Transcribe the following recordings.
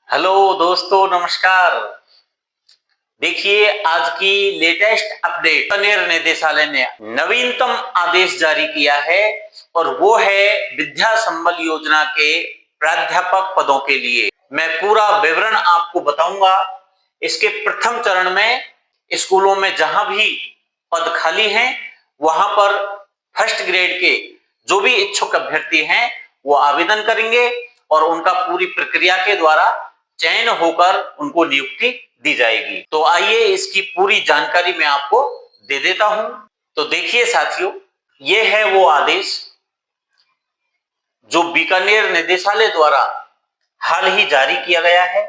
Hello दोस्तों, नमस्कार। देखिए, आज की लेटेस्ट अपडेट बीकानेर निदेशालय ने नवीनतम आदेश जारी किया है और वो है विद्या संबल योजना के प्राध्यापक पदों के लिए। मैं पूरा विवरण आपको बताऊंगा। इसके प्रथम चरण में स्कूलों में जहां भी पद खाली हैं वहां पर फर्स्ट ग्रेड के जो भी इच्छुक अभ्यर्थी हैं वो आवेदन करेंगे और उनका पूरी प्रक्रिया के द्वारा चयन होकर उनको नियुक्ति दी जाएगी। तो आइए इसकी पूरी जानकारी मैं आपको दे देता हूं। तो देखिए साथियों, ये है वो आदेश जो बीकानेर निदेशालय द्वारा हाल ही जारी किया गया है।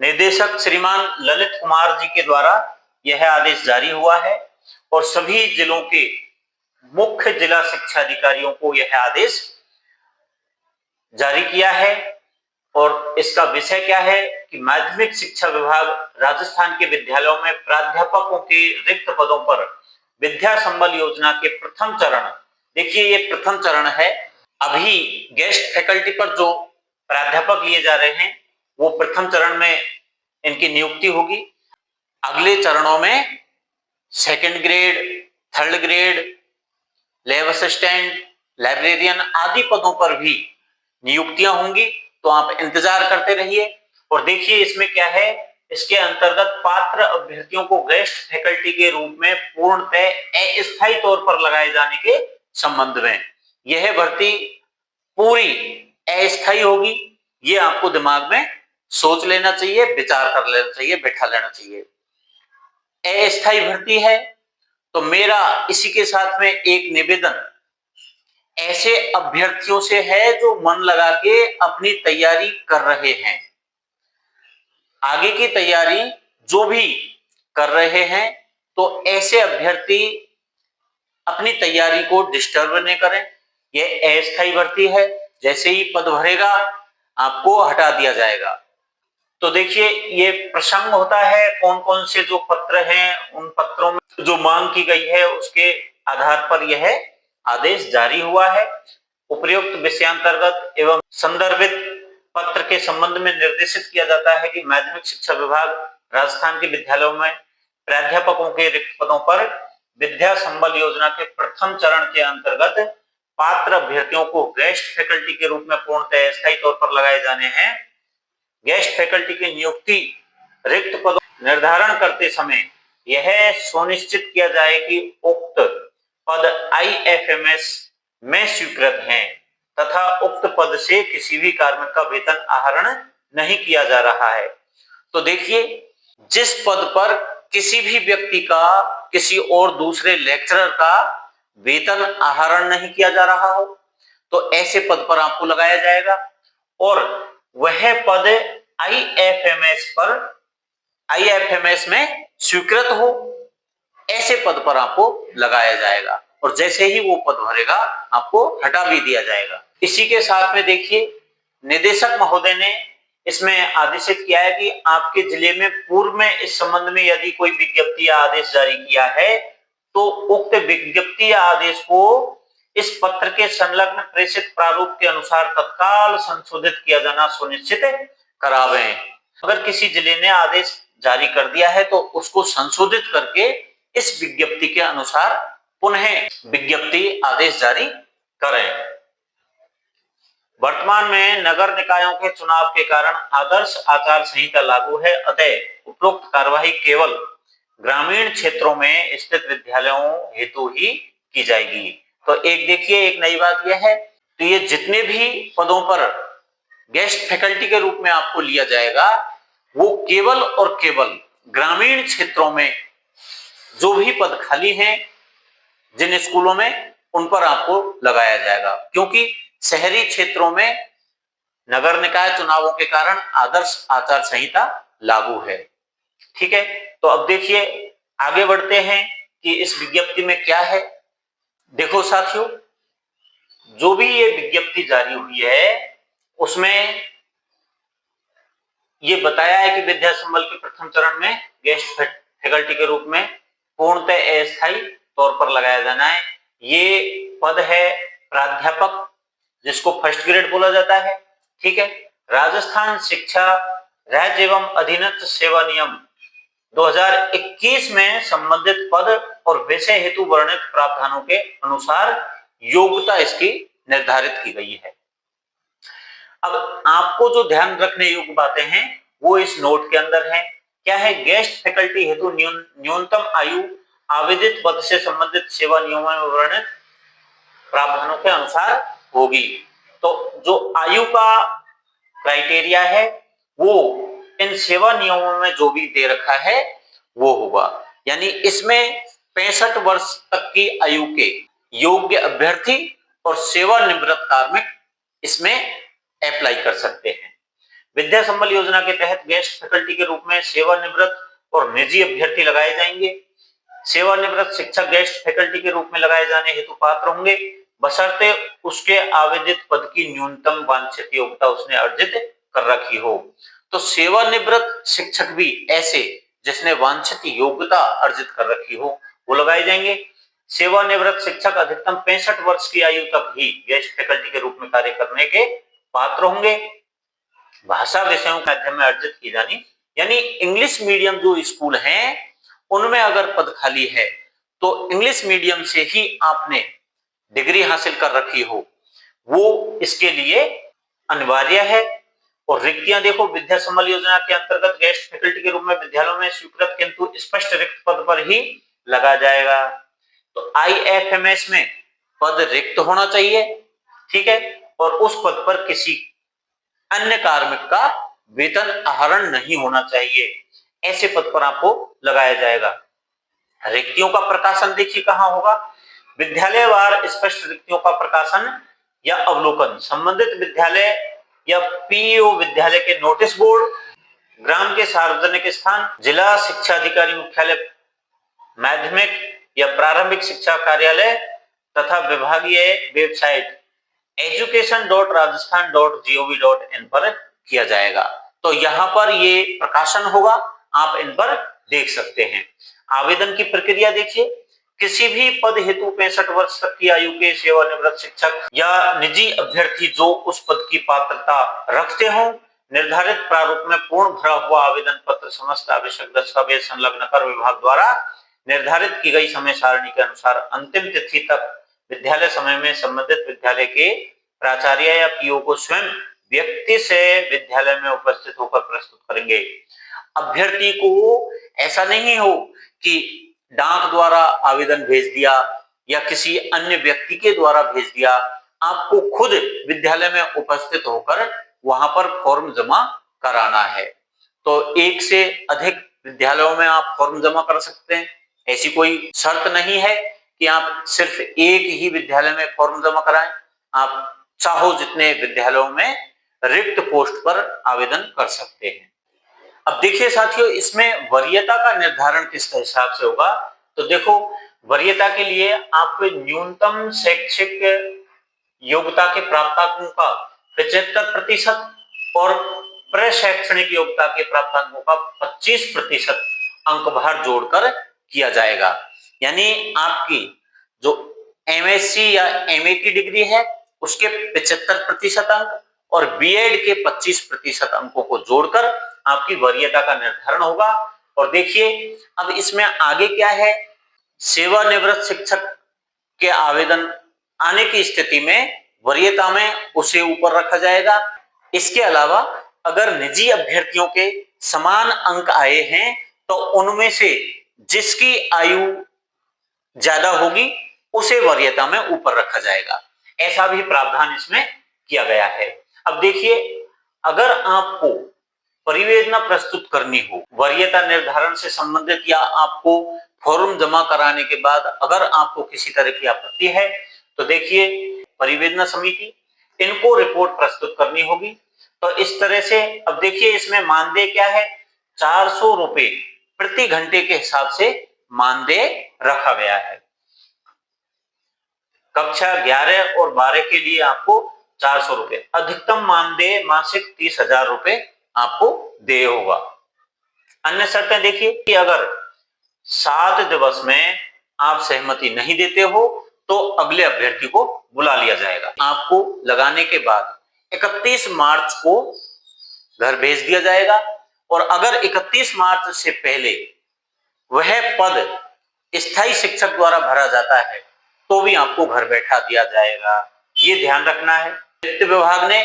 निदेशक श्रीमान ललित कुमार जी के द्वारा यह आदेश जारी हुआ है और सभी जिलों के मुख्य जिला शिक्षा अधिकारियों को यह आदेश जारी किया है। और इसका विषय क्या है कि माध्यमिक शिक्षा विभाग राजस्थान के विद्यालयों में प्राध्यापकों के रिक्त पदों पर विद्या संबल योजना के प्रथम चरण, देखिए ये प्रथम चरण है। अभी गेस्ट फैकल्टी पर जो प्राध्यापक लिए जा रहे हैं वो प्रथम चरण में इनकी नियुक्ति होगी। अगले चरणों में second grade, third grade, lab assistant, librarian आदि पदों पर भी नियुक्तियां होंगी। तो आप इंतजार करते रहिए। और देखिए इसमें क्या है, इसके अंतर्गत पात्र अभ्यर्थियों को गेस्ट फैकल्टी के रूप में पूर्णतः अस्थायी तौर पर लगाए जाने के संबंध में यह भर्ती पूरी अस्थायी होगी। ये आपको दिमाग में सोच लेना चाहिए, विचार कर लेना चाहिए, बैठा लेना चाहिए। अस्थायी भर्ती है तो मेरा इसी के साथ में एक निवेदन ऐसे अभ्यर्थियों से है जो मन लगा के अपनी तैयारी कर रहे हैं। आगे की तैयारी जो भी कर रहे हैं तो ऐसे अभ्यर्थी अपनी तैयारी को डिस्टर्ब नहीं करें। यह अस्थायी भर्ती है, जैसे ही पद भरेगा आपको हटा दिया जाएगा। तो देखिए ये प्रसंग होता है कौन कौन से जो पत्र हैं, उन पत्रों में जो मांग की गई है उसके आधार पर यह आदेश जारी हुआ है। उपयुक्त विषयांतर्गत एवं संदर्भित पत्र के संबंध में निर्देशित किया जाता है कि माध्यमिक शिक्षा विभाग राजस्थान के विद्यालयों में प्राध्यापकों के रिक्त पदों पर विद्या संबल योजना के प्रथम चरण के अंतर्गत पात्र अभ्यर्थियों को गेस्ट फैकल्टी के रूप में पूर्णतः अस्थायी तौर पर लगाए जाने हैं। गेस्ट फैकल्टी की नियुक्ति रिक्त पदों निर्धारण करते समय यह सुनिश्चित किया जाए कि उक्त पद आईएफएमएस में स्वीकृत हैं तथा उक्त पद से किसी भी कार्मिक का वेतन आहरण नहीं किया जा रहा है। तो देखिए, जिस पद पर किसी भी व्यक्ति का किसी और दूसरे लेक्चरर का वेतन आहरण नहीं किया जा रहा हो तो ऐसे पद पर आपको लगाया जाएगा। और वह पद आईएफएमएस में स्वीकृत हो, ऐसे पद पर आपको लगाया जाएगा। और जैसे ही वो पद भरेगा आपको हटा भी दिया जाएगा। इसी के साथ में देखिए, निदेशक महोदय ने इसमें आदेशित किया है कि आपके जिले में पूर्व में इस संबंध में यदि कोई विज्ञप्ति या आदेश जारी किया है तो उक्त विज्ञप्ति या आदेश को इस पत्र के संलग्न प्रेषित प्रारूप के अनुसार तत्काल संशोधित किया जाना सुनिश्चित करावें। अगर किसी जिले ने आदेश जारी कर दिया है तो उसको संशोधित करके इस विज्ञप्ति के अनुसार पुनः विज्ञप्ति आदेश जारी करें। वर्तमान में नगर निकायों के चुनाव के कारण आदर्श आचार संहिता लागू है, अतः उपरोक्त कार्यवाही केवल ग्रामीण क्षेत्रों में स्थित विद्यालयों हेतु ही की जाएगी। तो एक देखिए, एक नई बात यह है, तो ये जितने भी पदों पर गेस्ट फैकल्टी के रूप में आपको लिया जाएगा वो केवल और केवल ग्रामीण क्षेत्रों में जो भी पद खाली हैं जिन स्कूलों में, उन पर आपको लगाया जाएगा। क्योंकि शहरी क्षेत्रों में नगर निकाय चुनावों के कारण आदर्श आचार संहिता लागू है। ठीक है, तो अब देखिए आगे बढ़ते हैं कि इस विज्ञप्ति में क्या है। देखो साथियों, जो भी ये विज्ञप्ति जारी हुई है उसमें ये बताया है कि विद्या संबल के प्रथम चरण में गेस्ट फैकल्टी के रूप में पूर्णतः अस्थायी तौर पर लगाया जाना है। ये पद है प्राध्यापक, जिसको फर्स्ट ग्रेड बोला जाता है। ठीक है, राजस्थान शिक्षा राज्य एवं अधीनस्थ सेवा नियम 2021 में संबंधित पद और विषय हेतु वर्णित प्रावधानों के अनुसार योग्यता इसकी निर्धारित की गई है। अब आपको जो ध्यान रखने योग्य बातें हैं वो इस नोट के अंदर है। क्या है? गेस्ट फैकल्टी हेतु न्यूनतम आयु आवेदित पद से संबंधित सेवा नियमों में वर्णित प्रावधानों के अनुसार होगी। तो जो आयु का क्राइटेरिया है वो इन सेवा नियमों में जो भी दे रखा है वो होगा। यानी इसमें 65 वर्ष तक की आयु के योग्य अभ्यर्थी और सेवानिवृत्त कार्मिक इसमें अप्लाई कर सकते हैं। विद्या संबल योजना के तहत गेस्ट फैकल्टी के रूप में सेवानिवृत्त और निजी अभ्यर्थी लगाए जाएंगे। सेवानिवृत्त शिक्षक गेस्ट फैकल्टी के रूप में लगाए जाने हेतु पात्र होंगे, बशर्ते उसके आवेदित पद की न्यूनतम वांछित योग्यता उसने अर्जित कर रखी हो। तो सेवानिवृत्त शिक्षक भी ऐसे जिसने वांछित योग्यता अर्जित कर रखी हो वो लगाए जाएंगे। सेवानिवृत्त शिक्षक अधिकतम 65 वर्ष की आयु तक ही गेस्ट फैकल्टी के रूप में कार्य करने के पात्र होंगे। भाषा विषयों के माध्यम में अर्जित की जानी, यानी इंग्लिश मीडियम जो स्कूल हैं उनमें अगर पद खाली है तो इंग्लिश मीडियम से ही आपने डिग्री हासिल कर रखी हो वो इसके लिए अनिवार्य है। और रिक्तियां देखो, विद्या संबल योजना के अंतर्गत गेस्ट फैकल्टी के रूप में विद्यालयों में स्वीकृत किंतु स्पष्ट रिक्त पद पर ही लगा जाएगा। तो IFMS में पद रिक्त होना चाहिए, ठीक है, और उस पद पर किसी अन्य कार्मिक का वेतन आहरण नहीं होना चाहिए। ऐसे पद पर आपको लगाया जाएगा। रिक्तियों का प्रकाशन देखिए कहां होगा? विद्यालयवार स्पष्ट रिक्तियों का प्रकाशन या अवलोकन संबंधित विद्यालय या PEO विद्यालय के नोटिस बोर्ड, ग्राम के सार्वजनिक स्थान, जिला शिक्षा अधिकारी मुख्यालय, माध्यमिक या प्रारंभिक शिक्षा कार्यालय तथा विभागीय वेबसाइट education.rajasthan.gov.in पर किया जाएगा। तो यहाँ पर ये प्रकाशन होगा, आप इन पर देख सकते हैं। आवेदन की प्रक्रिया देखिए, किसी भी पद हेतु 65 वर्ष तक की आयु के सेवानिवृत्त शिक्षक या निजी अभ्यर्थी जो उस पद की पात्रता रखते हों, निर्धारित प्रारूप में पूर्ण भरा हुआ आवेदन पत्र समस्त आवश्यक दस्तावेज संलग्न कर विभाग द्वारा निर्धारित की गई समय सारणी के अनुसार अंतिम तिथि तक विद्यालय समय में संबंधित विद्यालय के प्राचार्य या PO को स्वयं व्यक्ति से विद्यालय में उपस्थित होकर प्रस्तुत करेंगे। अभ्यर्थी को ऐसा नहीं हो कि डाक द्वारा आवेदन भेज दिया या किसी अन्य व्यक्ति के द्वारा भेज दिया, आपको खुद विद्यालय में उपस्थित होकर वहां पर फॉर्म जमा कराना है। तो एक से अधिक विद्यालयों में आप फॉर्म जमा कर सकते हैं, ऐसी कोई शर्त नहीं है कि आप सिर्फ एक ही विद्यालय में फॉर्म जमा कराएं। आप चाहो जितने विद्यालयों में रिक्त पोस्ट पर आवेदन कर सकते हैं। अब देखिए साथियों, इसमें वरीयता का निर्धारण किस हिसाब से होगा? तो देखो, वरीयता के लिए आपको न्यूनतम शैक्षिक योग्यता के प्राप्तांकों का 75% और प्रशैक्षणिक योग्यता के प्राप्तांकों का 25% अंक भार जोड़कर किया जाएगा। यानी आपकी जो MSc या MA की डिग्री है उसके 75% अंक और B.Ed के 25% अंकों को जोड़कर आपकी वरीयता का निर्धारण होगा। और देखिए अब इसमें आगे क्या है, सेवानिवृत्त शिक्षक के आवेदन आने की स्थिति में वरीयता में उसे ऊपर रखा जाएगा। इसके अलावा अगर निजी अभ्यर्थियों के समान अंक आए हैं तो उनमें से जिसकी आयु ज्यादा होगी उसे वरीयता में ऊपर रखा जाएगा। ऐसा भी प्रावधान इसमें किया गया है। अब देखिए, अगर आपको परिवेदना प्रस्तुत करनी हो वरीयता निर्धारण से संबंधित या आपको फॉर्म जमा कराने के बाद अगर आपको किसी तरह की आपत्ति है तो देखिए, परिवेदना समिति इनको रिपोर्ट प्रस्तुत करनी होगी। तो इस तरह से अब देखिए, इसमें मानदेय क्या है? 400 रुपए प्रति घंटे के हिसाब से मानदेय रखा गया है। कक्षा 11 और 12 के लिए आपको 400 रुपए, अधिकतम मानदेय मासिक 30,000 रुपए आपको देय होगा। अन्य शर्तें देखिए कि अगर 7 दिवस में आप सहमति नहीं देते हो तो अगले अभ्यर्थी को बुला लिया जाएगा। आपको लगाने के बाद 31 मार्च को घर भेज दिया जाएगा। और अगर 31 मार्च से पहले वह पद स्थायी शिक्षक द्वारा भरा जाता है तो भी आपको घर बैठा दिया जाएगा। ये ध्यान रखना है। वित्त विभाग ने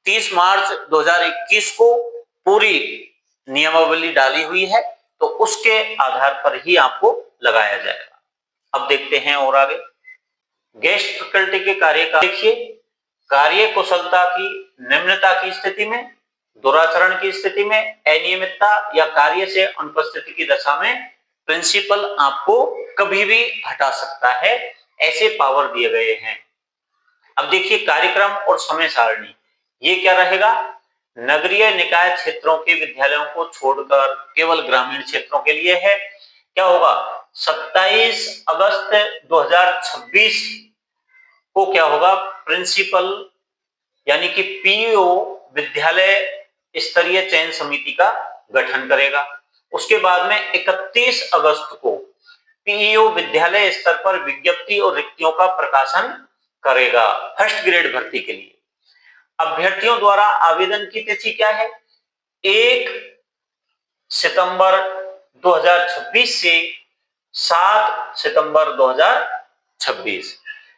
30 मार्च 2021 को पूरी नियमावली डाली हुई है, तो उसके आधार पर ही आपको लगाया जाएगा। अब देखते हैं और आगे गेस्ट फैकल्टी के कार्य का देखिए। कार्य कुशलता की निम्नता की स्थिति में, दुराचरण की स्थिति में, अनियमितता या कार्य से अनुपस्थिति की दशा में प्रिंसिपल आपको कभी भी हटा सकता है, ऐसे पावर दिए गए हैं। अब देखिए कार्यक्रम और समय सारणी, ये क्या रहेगा? नगरीय निकाय क्षेत्रों के विद्यालयों को छोड़कर केवल ग्रामीण क्षेत्रों के लिए है। क्या होगा? 27 अगस्त 2026 को क्या होगा? प्रिंसिपल यानी कि पीईओ विद्यालय स्तरीय चयन समिति का गठन करेगा। उसके बाद में 31 अगस्त को पीईओ विद्यालय स्तर पर विज्ञप्ति और रिक्तियों का प्रकाशन करेगा फर्स्ट ग्रेड भर्ती के लिए। अभ्यर्थियों द्वारा आवेदन की तिथि क्या है? 1 सितंबर 2026 से 7 सितंबर 2026।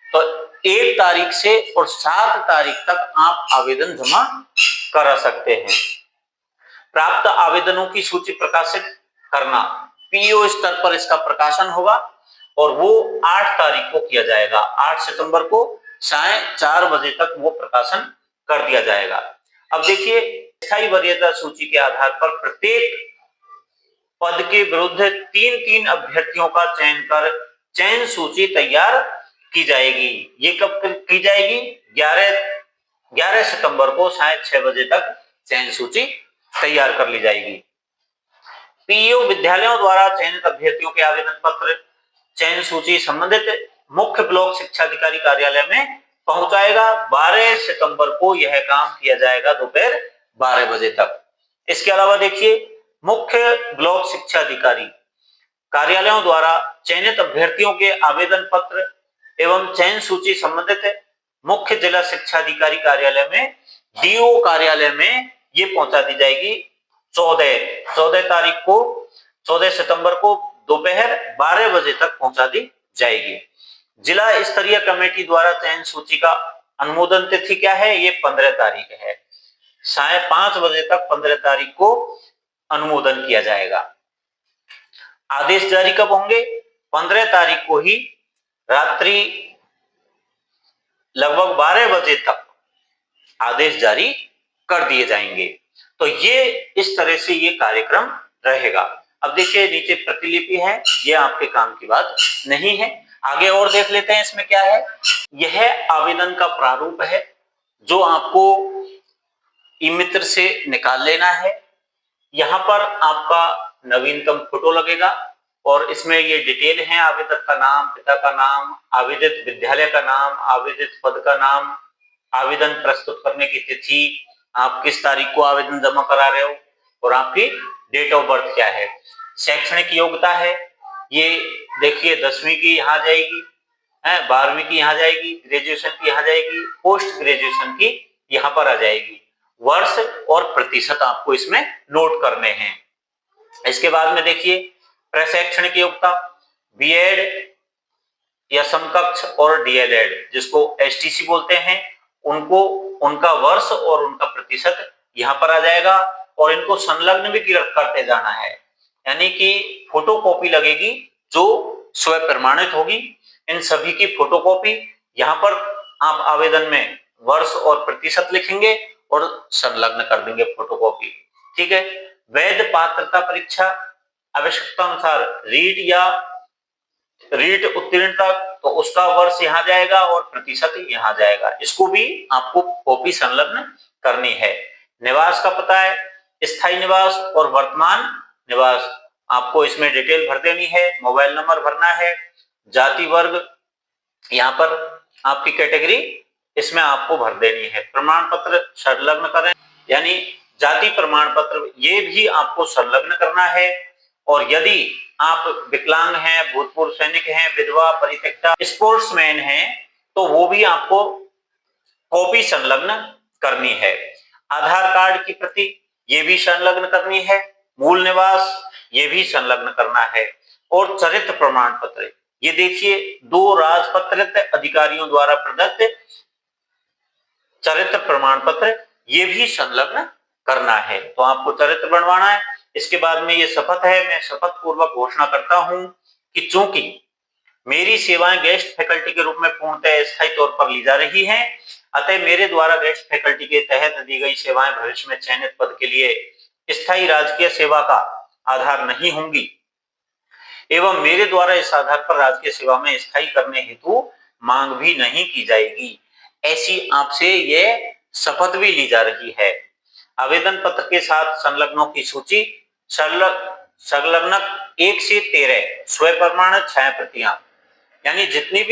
तो 1 तारीख से और 7 तारीख तक आप आवेदन जमा करा सकते हैं। प्राप्त आवेदनों की सूची प्रकाशित करना, पीईओ स्तर पर इसका प्रकाशन होगा और वो 8 तारीख को किया जाएगा। 8 सितंबर को 4:30 बजे तक वो प्रकाशन कर दिया जाएगा। अब देखिए स्थायी वरीयता सूची के आधार पर प्रत्येक पद के विरुद्ध 3-3 अभ्यर्थियों का चयन कर चयन सूची तैयार की जाएगी। ये कब की जाएगी? 11 सितंबर को 6:30 बजे तक चयन सूची तैयार कर ली जाएगी। पीईओ विद्यालयों द्वारा चयनित अभ्यर्थियों के आवेदन पत्र चयन सूची संबंधित मुख्य ब्लॉक शिक्षा अधिकारी कार्यालय में पहुंचाएगा। 12 सितंबर को यह काम किया जाएगा दोपहर 12 बजे तक। इसके अलावा देखिए मुख्य ब्लॉक शिक्षा अधिकारी कार्यालयों द्वारा चयनित अभ्यर्थियों के आवेदन पत्र एवं चयन सूची संबंधित मुख्य जिला शिक्षा अधिकारी कार्यालय में डीओ कार्यालय में ये पहुंचा दी जाएगी 14 तारीख को 14 सितंबर को दोपहर 12 बजे तक पहुंचा दी जाएगी। जिला स्तरीय कमेटी द्वारा चयन सूची का अनुमोदन तिथि क्या है? ये 15 तारीख है। 5:30 बजे तक 15 तारीख को अनुमोदन किया जाएगा। आदेश जारी कब होंगे? 15 तारीख को ही रात्रि लगभग 12 बजे तक आदेश जारी कर दिए जाएंगे। तो ये इस तरह से ये कार्यक्रम रहेगा। अब देखिए नीचे प्रतिलिपि है, ये आपके काम की बात नहीं है। आगे और देख लेते हैं इसमें क्या है। यह आवेदन का प्रारूप है जो आपको ई मित्र से निकाल लेना है। यहाँ पर आपका नवीनतम फोटो लगेगा और इसमें ये डिटेल है, आवेदक का नाम, पिता का नाम, आवेदित विद्यालय का नाम, आवेदित पद का नाम, आवेदन प्रस्तुत करने की तिथि, आप किस तारीख को आवेदन जमा करा रहे हो और आपकी डेट ऑफ बर्थ क्या है। शैक्षणिक योग्यता है, ये देखिए 10वीं की यहाँ जाएगी, 12वीं की यहाँ जाएगी, ग्रेजुएशन की यहाँ जाएगी, पोस्ट ग्रेजुएशन की यहाँ पर आ जाएगी। वर्ष और प्रतिशत आपको इसमें नोट करने हैं। इसके बाद में देखिए प्रशैक्षणिक योग्यता, बीएड या समकक्ष और डीएलएड जिसको एसटीसी बोलते हैं, उनको उनका वर्ष और उनका प्रतिशत यहाँ पर आ जाएगा और इनको संलग्न भी करते जाना है। यानी कि फोटोकॉपी लगेगी जो स्व प्रमाणित होगी। इन सभी की फोटोकॉपी यहाँ पर आप आवेदन में वर्ष और प्रतिशत लिखेंगे और संलग्न कर देंगे फोटोकॉपी। ठीक है। वैध पात्रता परीक्षा आवश्यकता अनुसार रीट उत्तीर्णता, तो उसका वर्ष यहाँ जाएगा और प्रतिशत यहाँ जाएगा। इसको भी आपको कॉपी संलग्न करनी है। निवास का पता है, स्थायी निवास और वर्तमान निवास आपको इसमें डिटेल भर देनी है। मोबाइल नंबर भरना है। जाति वर्ग यहाँ पर आपकी कैटेगरी इसमें आपको भर देनी है। प्रमाण पत्र संलग्न करें, यानी जाति प्रमाण पत्र ये भी आपको संलग्न करना है। और यदि आप विकलांग हैं, भूतपूर्व सैनिक हैं, विधवा, परित्यक्ता, स्पोर्ट्समैन हैं, तो वो भी आपको कॉपी संलग्न करनी है। आधार कार्ड की प्रति, ये भी संलग्न करनी है, मूल निवास ये भी संलग्न करना है, और चरित्र प्रमाण पत्र, ये देखिए 2 राजपत्रित अधिकारियों द्वारा प्रदत्त चरित्र प्रमाण पत्र ये भी संलग्न करना है। तो आपको चरित्र बनवाना है। इसके बाद में ये शपथ है, मैं शपथ पूर्वक घोषणा करता हूं कि चूंकि मेरी सेवाएं गेस्ट फैकल्टी के रूप में पूर्णतः स्थायी तौर पर ली जा रही हैं, अतः मेरे द्वारा गेस्ट फैकल्टी के तहत दी गई सेवाएं भविष्य में चयनित पद के लिए स्थायी राजकीय सेवा का आधार नहीं होंगी, एवं मेरे द्वारा इस आधार पर राजकीय सेवा में स्थायी करने हेतु मांग भी नहीं की जाएगी। ऐसी आपसे ये शपथ भी ली जा रही है। आवेदन पत्र के साथ संलग्नों की सूची संलग्नक 1 से 13 स्व प्रमाणित छाया प्रतियां, यानी जितनी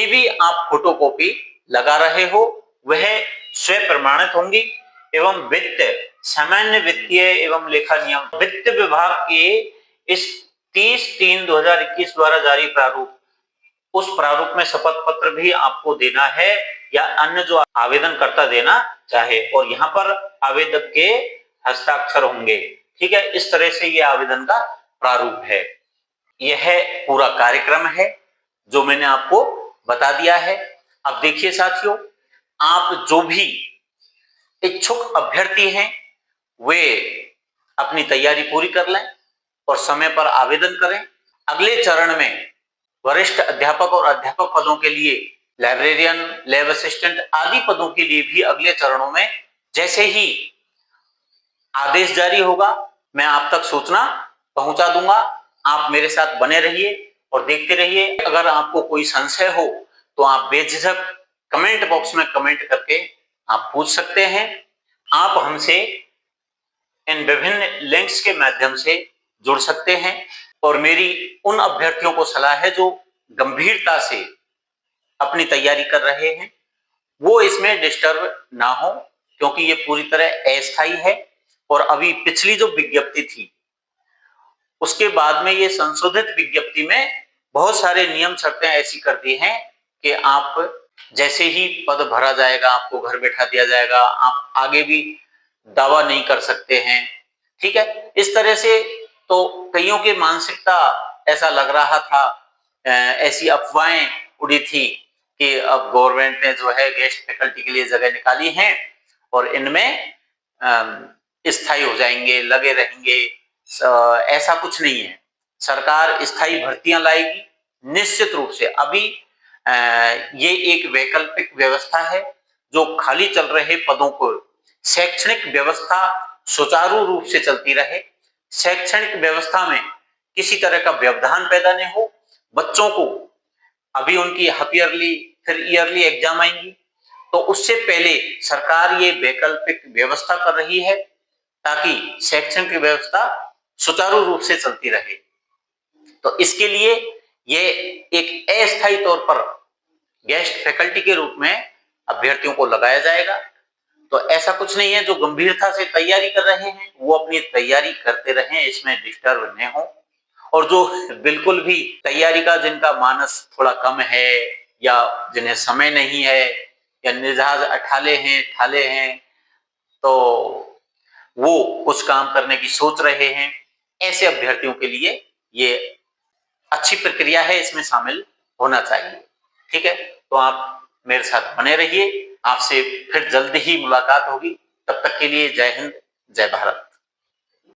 भी आप फोटोकॉपी लगा रहे हो वह स्व प्रमाणित होंगी एवं वित्त सामान्य वित्तीय एवं लेखा नियम वित्त विभाग के इस 30/3/2021 द्वारा जारी प्रारूप, उस प्रारूप में शपथ पत्र भी आपको देना है या अन्य जो आवेदनकर्ता देना चाहे, और यहाँ पर आवेदक के हस्ताक्षर होंगे। ठीक है, इस तरह से ये आवेदन का प्रारूप है। यह पूरा कार्यक्रम है जो मैंने आपको बता दिया है। अब देखिए साथियों, आप जो भी इच्छुक अभ्यर्थी हैं वे अपनी तैयारी पूरी कर लें और समय पर आवेदन करें। अगले चरण में वरिष्ठ अध्यापक और अध्यापक पदों के लिए लाइब्रेरियन, लैब असिस्टेंट आदि पदों के लिए भी अगले चरणों में जैसे ही आदेश जारी होगा मैं आप तक सूचना पहुंचा दूंगा। आप मेरे साथ बने रहिए और देखते रहिए। अगर आपको कोई संशय हो तो आप बेझिझक कमेंट बॉक्स में कमेंट करके आप पूछ सकते हैं। आप हमसे इन विभिन्न लिंक्स के माध्यम से जुड़ सकते हैं, और मेरी उन अभ्यर्थियों को सलाह है जो गंभीरता से अपनी तैयारी कर रहे हैं वो इसमें डिस्टर्ब ना हो, क्योंकि ये पूरी तरह अस्थायी है। और अभी पिछली जो विज्ञप्ति थी उसके बाद में ये संशोधित विज्ञप्ति में बहुत सारे नियम शर्तें ऐसी कर दी हैं कि आप जैसे ही पद भरा जाएगा आपको घर बैठा दिया जाएगा, आप आगे भी दावा नहीं कर सकते हैं। ठीक है, इस तरह से तो कईयों की मानसिकता ऐसा लग रहा था, ऐसी अफवाहें उड़ी थी कि अब गवर्नमेंट ने जो है गेस्ट फैकल्टी के लिए जगह निकाली है और इनमें स्थायी हो जाएंगे, लगे रहेंगे। ऐसा कुछ नहीं है। सरकार स्थायी भर्तियां लाएगी निश्चित रूप से। अभी ये एक वैकल्पिक व्यवस्था है जो खाली चल रहे पदों को शैक्षणिक व्यवस्था सुचारू रूप से चलती रहे, शैक्षणिक व्यवस्था में किसी तरह का व्यवधान पैदा नहीं हो। बच्चों को अभी उनकी हाफ ईयरली फिर ईयरली एग्जाम आएंगी, तो उससे पहले सरकार ये वैकल्पिक व्यवस्था कर रही है ताकि शैक्षणिक व्यवस्था सुचारू रूप से चलती रहे। तो इसके लिए ये एक अस्थायी तौर पर गेस्ट फैकल्टी के रूप में अभ्यर्थियों को लगाया जाएगा। तो ऐसा कुछ नहीं है। जो गंभीरता से तैयारी कर रहे हैं वो अपनी तैयारी करते रहें, इसमें डिस्टर्ब न हो। और जो बिल्कुल भी तैयारी का जिनका मानस थोड़ा कम है या जिन्हें समय नहीं है या मिजाज ठाले हैं तो वो कुछ काम करने की सोच रहे हैं, ऐसे अभ्यर्थियों के लिए ये अच्छी प्रक्रिया है, इसमें शामिल होना चाहिए। ठीक है, तो आप मेरे साथ बने रहिए। आपसे फिर जल्द ही मुलाकात होगी। तब तक के लिए जय हिंद, जय भारत।